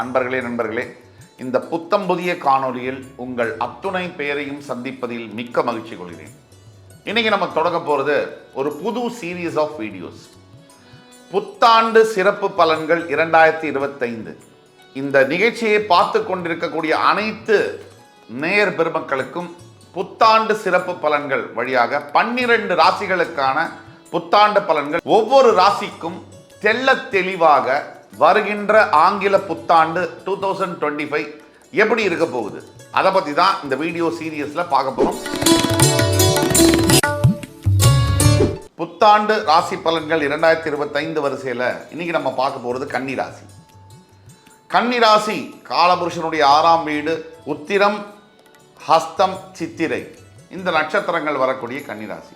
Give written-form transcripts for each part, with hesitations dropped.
அன்பர்களே நண்பர்களே, இந்த புத்தம் புதிய காணொலியில் உங்கள் அத்துணை பெயரையும் சந்திப்பதில் மிக்க மகிழ்ச்சி கொள்கிறேன். இன்னைக்கு நம்ம தொடங்க போகிறது ஒரு புது சீரீஸ் ஆஃப் வீடியோஸ். புத்தாண்டு சிறப்பு பலன்கள் 2025. இந்த நிகழ்ச்சியை பார்த்து கொண்டிருக்கக்கூடிய அனைத்து நேயர் பெருமக்களுக்கும் புத்தாண்டு சிறப்பு பலன்கள் வழியாக 12 ராசிகளுக்கான புத்தாண்டு பலன்கள், ஒவ்வொரு ராசிக்கும் தெள்ள தெளிவாக வருகின்ற ஆங்கில புத்தாண்டு 2025 எப்படி இருக்க போகுது, அதை பற்றி தான் இந்த வீடியோ சீரியஸ்ல பார்க்க போறோம். புத்தாண்டு ராசி பலன்கள் 2025 வரிசையில் இன்னைக்கு நம்ம பார்க்க போறது கன்னி ராசி. கன்னி ராசி காலபுருஷனுடைய 6ஆம் வீடு, உத்திரம், ஹஸ்தம், சித்திரை இந்த நட்சத்திரங்கள் வரக்கூடிய கன்னிராசி.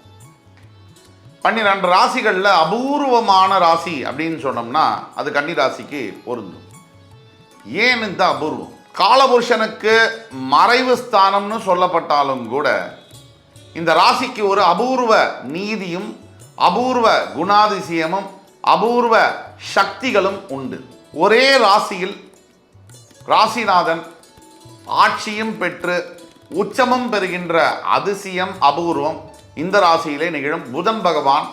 12 ராசிகளில் அபூர்வமான ராசி அப்படின்னு சொன்னோம்னா அது கன்னிராசிக்கு பொருந்தும். ஏன் இந்த அபூர்வம்? காலபுருஷனுக்கு மறைவு ஸ்தானம்னு சொல்லப்பட்டாலும் கூட இந்த ராசிக்கு ஒரு அபூர்வ நீதியும் அபூர்வ குணாதிசயமும் அபூர்வ சக்திகளும் உண்டு. ஒரே ராசியில் ராசிநாதன் ஆட்சியும் பெற்று உச்சமும் பெறுகின்ற அதிசயம் அபூர்வம் இந்த ராசியிலே நிகழும். புதன் பகவான்,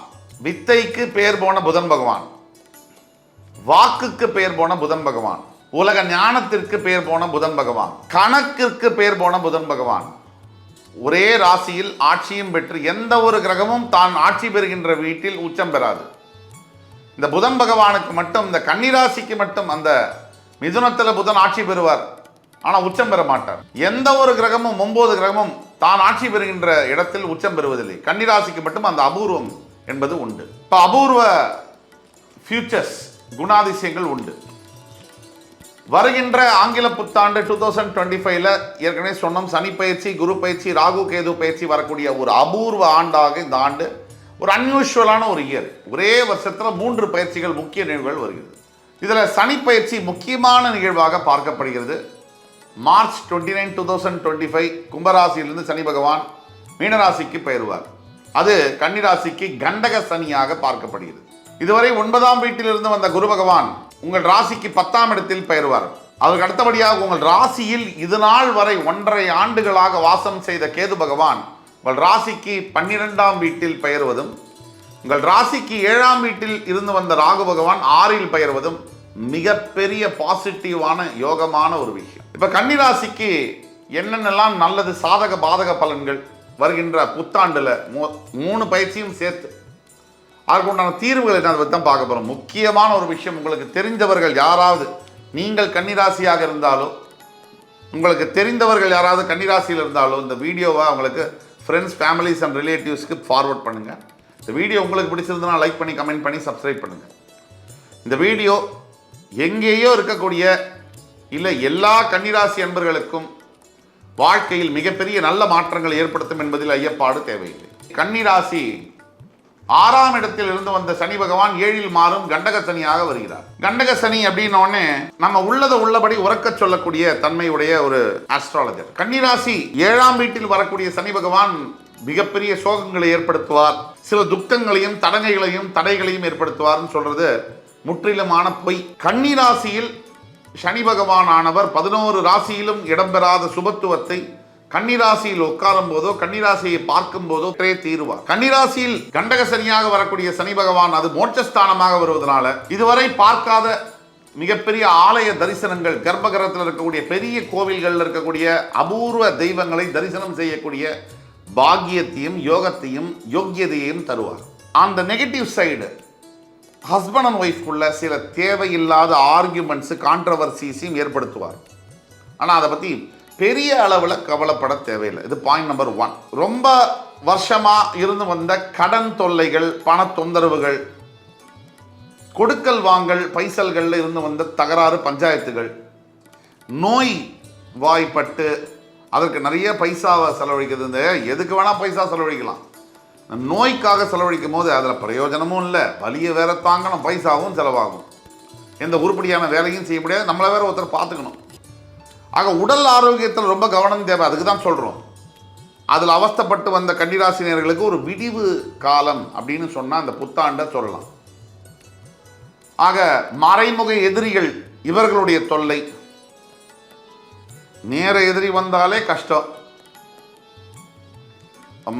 வித்தைக்கு பெயர் போன புதன் பகவான், வாக்குக்கு பெயர் போன புதன் பகவான், உலக ஞானத்திற்கு பெயர் போன புதன் பகவான், கணக்கிற்கு பெயர் போன புதன் பகவான் ஒரே ராசியில் ஆட்சியும் பெற்று எந்த ஒரு கிரகமும் தான் ஆட்சி பெறுகின்ற வீட்டில் உச்சம் பெறாது. இந்த புதன் பகவானுக்கு மட்டும், இந்த கன்னிராசிக்கு மட்டும் அந்த மிதுனத்தில் புதன் ஆட்சி பெறுவார், ஆனால் உச்சம் பெற மாட்டார். எந்த ஒரு கிரகமும் 9 கிரகமும் தான் ஆட்சி பெறுகின்ற இடத்தில் உச்சம் பெறுவதில்லை. கன்னிராசிக்கு மட்டும் அந்த அபூர்வம் என்பது உண்டு. இப்போ அபூர்வ ஃபியூச்சர்ஸ், குணாதிசயங்கள் உண்டு. வருகின்ற ஆங்கில புத்தாண்டு 2025ல ஏற்கனவே சொன்னோம், சனி பயிற்சி, குரு பயிற்சி, ராகு கேது பயிற்சி வரக்கூடிய ஒரு அபூர்வ ஆண்டாக இந்த ஆண்டு, ஒரு அன்யூஷுவலான ஒரு இயர். ஒரே வருஷத்தில் 3 பயிற்சிகள், முக்கிய நிகழ்வுகள் வருகிறது. இதில் சனி பயிற்சி முக்கியமான நிகழ்வாக பார்க்கப்படுகிறது. மார்ச் 29, 2025 கும்பராசியிலிருந்து சனி பகவான் மீனராசிக்கு பெயர்வார். அது கன்னிராசிக்கு கண்டக சனியாக பார்க்கப்படுகிறது. இதுவரை 9ஆம் வீட்டிலிருந்து வந்த குரு பகவான் உங்கள் ராசிக்கு 10ஆம் இடத்தில் பெயர்வார். அதற்கு அடுத்தபடியாக உங்கள் ராசியில் இது நாள் வரை 1.5 ஆண்டுகளாக வாசம் செய்த கேது பகவான் உங்கள் ராசிக்கு 12ஆம் வீட்டில் பெயர்வதும், உங்கள் ராசிக்கு 7ஆம் வீட்டில் இருந்து வந்த ராகு பகவான் 6இல் பெயர்வதும் மிகப்பெரிய பாசிட்டிவான யோகமான ஒரு விஷயம். இப்ப கன்னிராசிக்கு என்னென்னலாம் நல்லது, சாதக பாதக பலன்கள் வருகின்ற புத்தாண்டுல 3 பயிற்சியும் சேர்த்து அதுக்கு உண்டான தீர்வுகளை அதை பற்றி தான் பார்க்க போறோம். முக்கியமான ஒரு விஷயம், உங்களுக்கு தெரிந்தவர்கள் யாராவது, நீங்கள் கன்னிராசியாக இருந்தாலோ உங்களுக்கு தெரிந்தவர்கள் யாராவது கன்னிராசியில் இருந்தாலோ இந்த வீடியோவை அவங்களுக்கு ஃப்ரெண்ட்ஸ், ஃபேமிலிஸ் அண்ட் ரிலேட்டிவ்ஸ்க்கு ஃபார்வர்ட் பண்ணுங்க. இந்த வீடியோ உங்களுக்கு பிடிச்சிருந்தனா லைக் பண்ணி, கமெண்ட் பண்ணி, சப்ஸ்கிரைப் பண்ணுங்க. இந்த வீடியோ எங்கேயோ இருக்கக்கூடிய இல்லை எல்லா கன்னிராசி அன்பர்களுக்கும் வாழ்க்கையில் மிகப்பெரிய நல்ல மாற்றங்கள் ஏற்படுத்தும் என்பதில் ஐயப்பாடு தேவையில்லை. கன்னிராசி 6ஆம் இடத்தில் இருந்து வந்த சனி பகவான் 7இல் மாறும் கண்டக சனியாக வருகிறார். கண்டக சனி அப்படின்னோடனே நம்ம உள்ளதை உள்ளபடி உறக்க சொல்லக்கூடிய தன்மையுடைய ஒரு ஆஸ்ட்ராலஜர். கன்னிராசி 7ஆம் வீட்டில் வரக்கூடிய சனி பகவான் மிகப்பெரிய சோகங்களை ஏற்படுத்துவார், சில துக்கங்களையும் தடைகளையும் ஏற்படுத்துவார்னு சொல்றது முற்றிலுமான பொய். கன்னிராசியில் சனி பகவான் ஆனவர் 11 ராசியிலும் இடம்பெறாத சுபத்துவத்தை கன்னிராசியில் உட்காரும் போதோ கன்னிராசியை பார்க்கும் போதோ தீருவார். கன்னிராசியில் கண்டக சனியாக வரக்கூடிய சனி பகவான் அது மோட்சஸ்தானமாக வருவதனால இதுவரை பார்க்காத மிகப்பெரிய ஆலய தரிசனங்கள், கர்ப்பகிரகத்தில் இருக்கக்கூடிய பெரிய கோவில்களில் இருக்கக்கூடிய அபூர்வ தெய்வங்களை தரிசனம் செய்யக்கூடிய பாக்கியத்தையும் யோகியதையும் தருவார். அந்த நெகட்டிவ் சைடு ஹஸ்பண்ட் அண்ட் ஒய்ஃப்குள்ள சில தேவையில்லாத ஆர்கியூமெண்ட்ஸு, கான்ட்ரவர்சிஸையும் ஏற்படுத்துவார். ஆனால் அதை பற்றி பெரிய அளவில் கவலைப்பட தேவையில்லை. இது பாயிண்ட் நம்பர் 1. ரொம்ப வருஷமாக இருந்து வந்த கடன் தொல்லைகள், பண தொந்தரவுகள், கொடுக்கல் வாங்கல் பைசல்களில் இருந்து வந்த தகராறு, பஞ்சாயத்துகள், நோய் வாய்ப்பட்டு அதற்கு நிறைய பைசாவை செலவழிக்கிறது. இந்த எதுக்கு வேணால் பைசா செலவழிக்கலாம், நோய்க்காக செலவழிக்கும் போது அதில் பிரயோஜனமும் இல்லை, வலியை வேற தாங்கணும், பைசாவும் செலவாகும், எந்த உருப்படியான வேலையும் செய்ய முடியாது, நம்மளை வேற ஒருத்தர் பார்த்துக்கணும். ஆக உடல் ஆரோக்கியத்தில் ரொம்ப கவனம் தேவை. அதுக்கு தான் சொல்கிறோம். அதில் அவஸ்தைப்பட்டு வந்த கன்னிராசினியர்களுக்கு ஒரு விடிவு காலம் அப்படின்னு சொன்னால் அந்த புத்தாண்டை சொல்லலாம். ஆக மறைமுக எதிரிகள் இவர்களுடைய தொல்லை, நேர எதிரி வந்தாலே கஷ்டம்.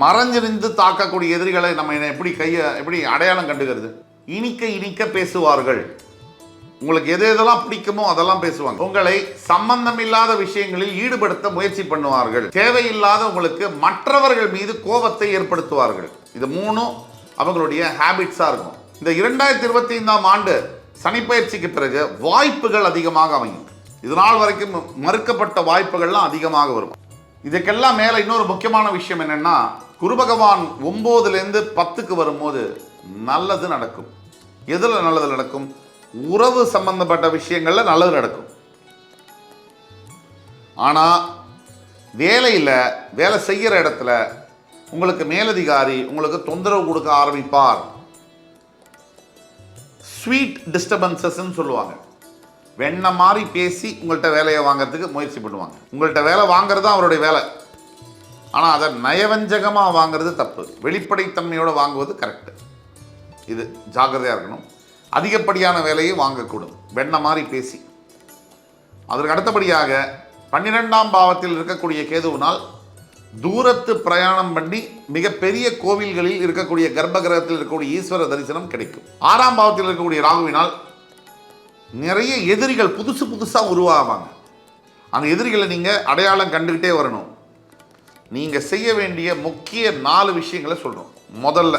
மறைஞ்சு நின்று தாக்கக்கூடிய எதிரிகளை நம்ம எப்படி அடையாளம் கண்டுகிறது? இனிக்க இனிக்க பேசுவார்கள். உங்களுக்கு எது எதெல்லாம் பிடிக்குமோ அதெல்லாம் பேசுவாங்க. உங்களை சம்பந்தம் இல்லாத விஷயங்களில் ஈடுபடுத்த முயற்சி பண்ணுவார்கள். தேவையில்லாத உங்களுக்கு மற்றவர்கள் மீது கோபத்தை ஏற்படுத்துவார்கள். இது மூணும் அவங்களுடைய ஹேபிட்ஸா இருக்கும். இந்த 2025ஆம் ஆண்டு சனிப்பெயர்ச்சிக்கு பிறகு வாய்ப்புகள் அதிகமாக அமையும். இதனால் வரைக்கும் மறுக்கப்பட்ட வாய்ப்புகள்லாம் அதிகமாக வரும். இதுக்கெல்லாம் மேல இன்னொரு முக்கியமான விஷயம் என்னன்னா, குரு பகவான் 9லேருந்து 10க்கு வரும்போது நல்லது நடக்கும். எதுல நல்லது நடக்கும்? உறவு சம்பந்தப்பட்ட விஷயங்கள்ல நல்லது நடக்கும். ஆனா வேலை செய்யற இடத்துல உங்களுக்கு மேலதிகாரி உங்களுக்கு தொந்தரவு கொடுக்க ஆரம்பிப்பார். ஸ்வீட் டிஸ்டர்பன்சஸ் சொல்லுவாங்க. வெண்ண மாதிரி பேசி உங்கள்கிட்ட வேலையை வாங்கிறதுக்கு முயற்சி பண்ணுவாங்க. உங்கள்கிட்ட வேலை வாங்குறது தான் அவருடைய வேலை. ஆனால் அதை நயவஞ்சகமாக வாங்குறது தப்பு. வெளிப்படைத்தன்மையோடு வாங்குவது கரெக்டு. இது ஜாக்கிரதையாக இருக்கணும். அதிகப்படியான வேலையை வாங்கக்கூடும் வெண்ண மாதிரி பேசி. அதற்கு அடுத்தபடியாக 12ஆம் பாவத்தில் இருக்கக்கூடிய கேதுவினால் தூரத்து பிரயாணம் பண்ணி மிகப்பெரிய கோவில்களில் இருக்கக்கூடிய கர்ப்ப கிரகத்தில் இருக்கக்கூடிய ஈஸ்வர தரிசனம் கிடைக்கும். 6ஆம் பாவத்தில் இருக்கக்கூடிய ராகுவினால் நிறைய எதிரிகள் புதுசாக உருவாவாங்க. அந்த எதிரிகளை நீங்கள் அடையாளம் கண்டுகிட்டே வரணும். நீங்கள் செய்ய வேண்டிய முக்கிய 4 விஷயங்களை சொல்கிறோம். முதல்ல,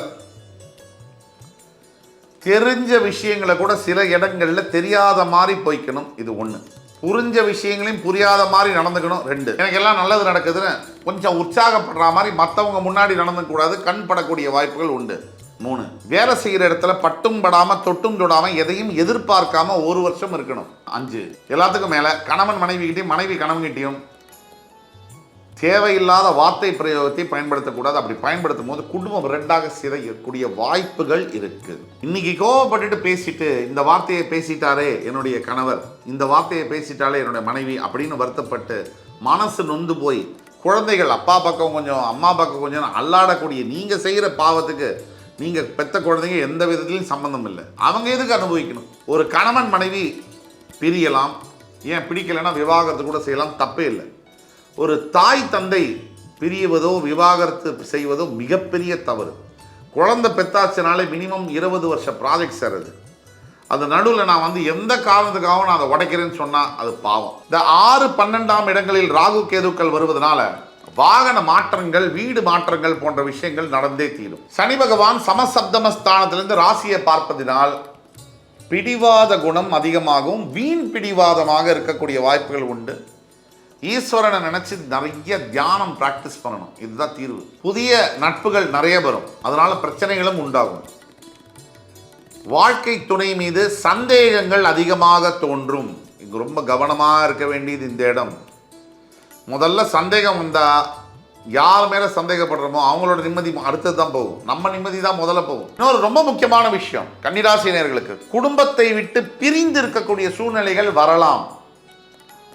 தெரிஞ்ச விஷயங்களை கூட சில இடங்களில் தெரியாத மாதிரி போய்க்கணும். இது 1. புரிஞ்ச விஷயங்களையும் புரியாத மாதிரி நடந்துக்கணும். 2, எனக்கு எல்லாம் நல்லது நடக்குதுன்னு கொஞ்சம் உற்சாகப்படுற மாதிரி மற்றவங்க முன்னாடி நடந்துக்கூடாது. கண் படக்கூடிய வாய்ப்புகள் உண்டு. 3, வேலை செய்கிற இடத்துல பட்டும் படாமல் தொட்டும் தொடாமல் எதையும் எதிர்பார்க்காம 1 வருஷம் இருக்கணும். 5, எல்லாத்துக்கும் மேலே கணவன் மனைவிகிட்டையும் மனைவி கணவன்கிட்டையும் தேவையில்லாத வார்த்தை பிரயோகத்தை பயன்படுத்தக்கூடாது. அப்படி பயன்படுத்தும் போது குடும்பம் 2ஆக சிதையக்கூடிய வாய்ப்புகள் இருக்கு. இன்னைக்கு கோவப்பட்டுட்டு பேசிட்டு இந்த வார்த்தையை பேசிட்டாரே என்னுடைய கணவர், இந்த வார்த்தையை பேசிட்டாலே என்னுடைய மனைவி அப்படின்னு வருத்தப்பட்டு மனசு நொந்து போய் குழந்தைகள் அப்பா பக்கம் கொஞ்சம் அம்மா பக்கம் கொஞ்சம் அல்லாடக்கூடிய நீங்கள் செய்கிற பாவத்துக்கு நீங்கள் பெத்த குழந்தைங்க எந்த விதத்திலையும் சம்பந்தம் இல்லை. அவங்க எதுக்கு அனுபவிக்கணும்? ஒரு கணவன் மனைவி பிரியலாம், ஏன் பிடிக்கலைன்னா விவாகரத்து கூட செய்யலாம், தப்பே இல்லை. ஒரு தாய் தந்தை பிரிவதோ விவாகரத்து செய்வதோ மிகப்பெரிய தவறு. குழந்தை பெத்தாச்சுனாலே மினிமம் 20 வருஷம் ப்ராஜெக்ட் சேருது. அது நடுவில் நான் எந்த காரணத்துக்காகவும் நான் அதை உடைக்கிறேன்னு சொன்னால் அது பாவம். இந்த 6, 12ஆம் இடங்களில் ராகு கேதுக்கள் வருவதனால வாகன மாற்றங்கள், வீடு மாற்றங்கள் போன்ற விஷயங்கள் நடந்தே தீரும். சனி பகவான் சமசப்தமஸ்தானத்திலிருந்து ராசியை பார்ப்பதினால் பிடிவாத குணம் அதிகமாகவும் வீண் பிடிவாதமாக இருக்கக்கூடிய வாய்ப்புகள் உண்டு. ஈஸ்வரனை நினைச்சு நிறைய தியானம் பிராக்டிஸ் பண்ணணும். இதுதான் தீர்வு. புதிய நட்புகள் நிறைய வரும், அதனால பிரச்சனைகளும் உண்டாகும். வாழ்க்கை துணை மீது சந்தேகங்கள் அதிகமாக தோன்றும். இங்க ரொம்ப கவனமாக இருக்க வேண்டியது இந்த இடம். முதல்ல சந்தேகம் வந்தா யார் மேல சந்தேகப்படுறோமோ அவங்களோட நிம்மதி அடுத்தது தான் போகும். நம்ம நிம்மதி தான் முதல்ல போகும். இன்னொரு ரொம்ப முக்கியமான விஷயம், கன்னிராசினியர்களுக்கு குடும்பத்தை விட்டு பிரிந்து இருக்கக்கூடிய சூழ்நிலைகள் வரலாம்.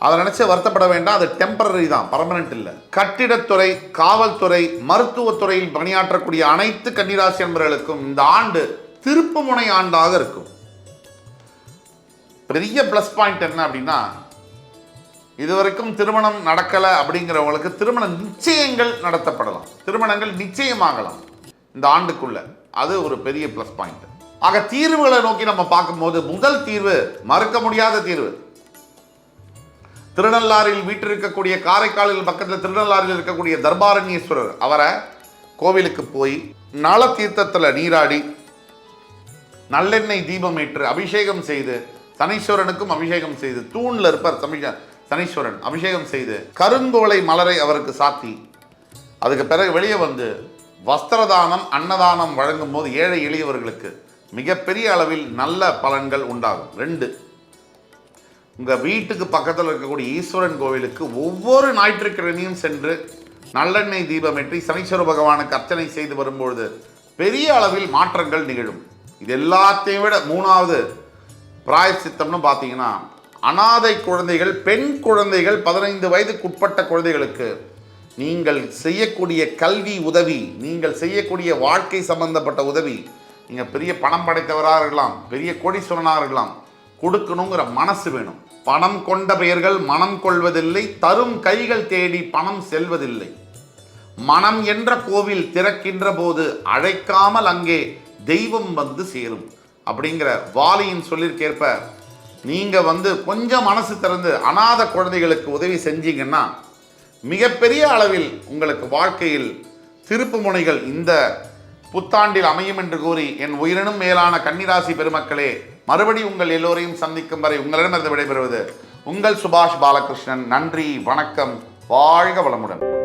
அதை நினைச்சு வருத்தப்பட வேண்டாம். அது டெம்பரரி தான், பர்மனன்ட் இல்லை. கட்டிடத்துறை, காவல்துறை, மருத்துவத்துறையில் பணியாற்றக்கூடிய அனைத்து கன்னிராசி என்பவர்களுக்கும் இந்த ஆண்டு திருப்பு முனை ஆண்டாக இருக்கும். பெரிய பிளஸ் பாயிண்ட் என்ன அப்படின்னா, இதுவரைக்கும் திருமணம் நடக்கலை அப்படிங்கிறவங்களுக்கு திருமண நிச்சயங்கள் நடத்தப்படலாம், திருமணங்கள் நிச்சயமாகலாம் இந்த ஆண்டுக்குள்ள. அது ஒரு பெரிய பிளஸ் பாயிண்ட். ஆக தீர்வுகளை நோக்கி நம்ம பார்க்கும்போது முதல் தீர்வு மறுக்க முடியாத தீர்வு. திருநள்ளாறில் வீட்டிருக்கக்கூடிய, காரைக்காலில் பக்கத்தில் திருநள்ளாறில் இருக்கக்கூடிய தர்பாரண்யேஸ்வரர், அவரை கோவிலுக்கு போய் நல தீர்த்தத்தில் நீராடி நல்லெண்ணெய் தீபம் ஏற்று அபிஷேகம் செய்து, சனீஸ்வரனுக்கும் அபிஷேகம் செய்து, தூணில் இருப்பார் சனீஸ்வரன், அபிஷேகம் செய்து கருங்கோலை மலரை அவருக்கு சாத்தி அதுக்கு பிறகு வெளியே வந்து வஸ்திரதானம், அன்னதானம் வழங்கும் போது ஏழை எளியவர்களுக்கு மிகப்பெரிய அளவில் நல்ல பலன்கள் உண்டாகும். 2, உங்கள் வீட்டுக்கு பக்கத்தில் இருக்கக்கூடிய ஈஸ்வரன் கோவிலுக்கு ஒவ்வொரு ஞாயிற்றுக்கிழமையும் சென்று நல்லெண்ணெய் தீபமேற்றி சனீஸ்வர பகவானுக்கு அர்ச்சனை செய்து வரும்பொழுது பெரிய அளவில் மாற்றங்கள் நிகழும். இது எல்லாத்தையும் விட 3வது பிராயச்சித்தம்னு பார்த்தீங்கன்னா, அனாதை குழந்தைகள், பெண் குழந்தைகள், 15 வயதுக்குட்பட்ட குழந்தைகளுக்கு நீங்கள் செய்யக்கூடிய கல்வி உதவி, நீங்கள் செய்யக்கூடிய வாழ்க்கை சம்பந்தப்பட்ட உதவி, நீங்கள் பெரிய பணம் படைத்தவராக இருக்கலாம், பெரிய கோடீஸ்வரனாக இருக்கலாம், கொடுக்கணுங்கிற மனசு வேணும். பணம் கொண்ட பெயர்கள் மனம் கொள்வதில்லை, தரும் கைகள் தேடி பணம் செல்வதில்லை. மனம் என்ற கோவில் திறக்கின்ற போது அழைக்காமல் அங்கே தெய்வம் வந்து சேரும் அப்படிங்கிற வாலியின் சொல்லிற்கேற்ப நீங்கள் கொஞ்சம் மனசு திறந்து அநாத குழந்தைகளுக்கு உதவி செஞ்சீங்கன்னா மிகப்பெரிய அளவில் உங்களுக்கு வாழ்க்கையில் திருப்பு முனைகள் இந்த புத்தாண்டில் அமையும் என்று கூறி என் உயிரினும் மேலான கன்னிராசி பெருமக்களே, மறுபடி உங்கள் எல்லோரையும் சந்திக்கும் வரை உங்களிடமிருந்து விடைபெறுவது உங்கள் சுபாஷ் பாலகிருஷ்ணன். நன்றி, வணக்கம், வாழ்க வளமுடன்.